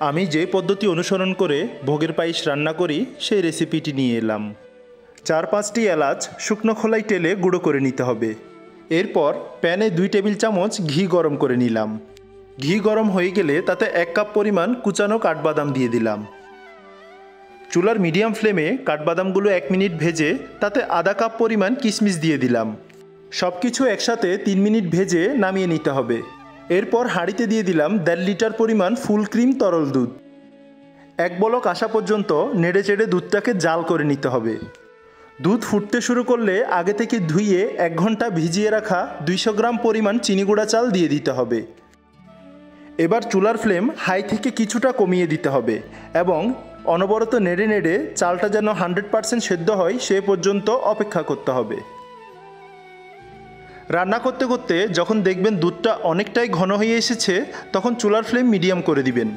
আমি যে পদ্ধতি অনুসরণ করে ভোগের পায়েস রান্না করি সেই রেসিপিটি নিয়ে এলাম। 4-5টি এলাচ শুকনো খোলায় তেলে গুঁড়ো করে নিতে হবে। এরপর প্যানে 2 টেবিল চামচ ঘি গরম করে নিলাম। ঘি গরম হয়ে গেলে তাতে 1 কাপ পরিমাণ কুচানো কাঠবাদাম দিয়ে দিলাম। চুলার মিডিয়াম ফ্লেমে কাঠবাদামগুলো 1 মিনিট ভেজে তাতে আধা কাপ পরিমাণ কিশমিশ দিয়ে দিলাম। সব কিছু একসাথে 3 মিনিট ভেজে নামিয়ে নিতে হবে। এরপর হাঁড়িতে দিয়ে দিলাম 1.5 লিটার পরিমাণ ফুল ক্রিম তরল দুধ। 1 বলক আসা পর্যন্ত নেড়ে চেড়ে দুধটাকে জাল করে নিতে হবে। দুধ ফুটতে শুরু করলে আগে থেকে ধুইয়ে 1 ঘন্টা ভিজিয়ে রাখা 200 গ্রাম পরিমাণ চিনি গুঁড়া চাল দিয়ে দিতে হবে। এবার চুলার ফ্লেম হাই থেকে কিছুটা কমিয়ে দিতে হবে এবং অনবরত নেড়ে নেড়ে চালটা যেন 100% সেদ্ধ হয় সে পর্যন্ত অপেক্ষা করতে হবে। রান্না করতে করতে যখন দেখবেন দুধটা অনেকটাই ঘন হয়ে এসেছে তখন চুলার ফ্লেম মিডিয়াম করে দিবেন।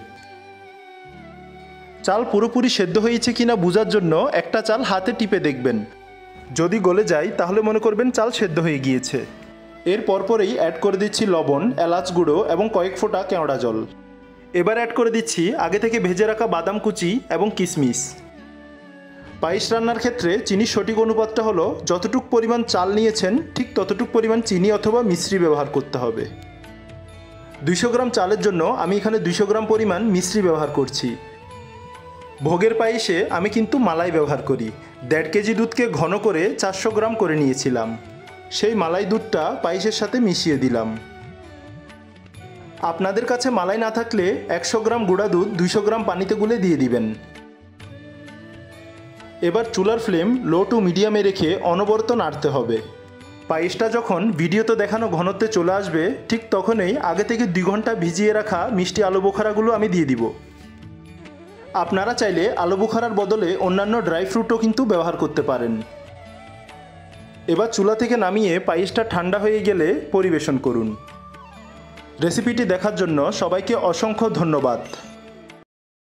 চাল পুরোপুরি সেদ্ধ হয়েছে কিনা বোঝার জন্য একটা চাল হাতে টিপে দেখবেন। যদি গলে যায় তাহলে মনে করবেন চাল সেদ্ধ হয়ে গিয়েছে। এর পরপরেই অ্যাড করে দিচ্ছি লবণ, এলাচ গুঁড়ো এবং কয়েক ফোঁটা কেওড়া জল। এবার অ্যাড করে দিচ্ছি আগে থেকে ভেজে রাখা বাদাম কুচি এবং কিশমিশ। পায়েস রান্নার ক্ষেত্রে চিনির সঠিক অনুপাতটা হলো যতটুক পরিমাণ চাল নিয়েছেন ঠিক ততটুক পরিমাণ চিনি অথবা মিশ্রি ব্যবহার করতে হবে। 200 গ্রাম চালের জন্য আমি এখানে 200 গ্রাম পরিমাণ মিশ্রি ব্যবহার করছি। ভোগের পায়েসে আমি কিন্তু মালাই ব্যবহার করি। 1.5 কেজি দুধকে ঘন করে 400 গ্রাম করে নিয়েছিলাম। সেই মালাই দুধটা পায়েসের সাথে মিশিয়ে দিলাম। আপনাদের কাছে মালাই না থাকলে 100 গ্রাম গুঁড়া দুধ 200 গ্রাম পানিতে গুলে দিয়ে দিবেন। এবার চুলার ফ্লেম লো টু মিডিয়ামে রেখে অনবরত নাড়তে হবে। পায়েসটা যখন ভিডিওতে দেখানো ঘনত্বে চলে আসবে ঠিক তখনই আগে থেকে 2 ঘন্টা ভিজিয়ে রাখা মিষ্টি আলু বোখারাগুলো আমি দিয়ে দিব। আপনারা চাইলে আলু বোখারার বদলে অন্যান্য ড্রাই ফ্রুটও কিন্তু ব্যবহার করতে পারেন। এবার চুলা থেকে নামিয়ে পায়েসটা ঠান্ডা হয়ে গেলে পরিবেশন করুন। রেসিপিটি দেখার জন্য সবাইকে অসংখ্য ধন্যবাদ।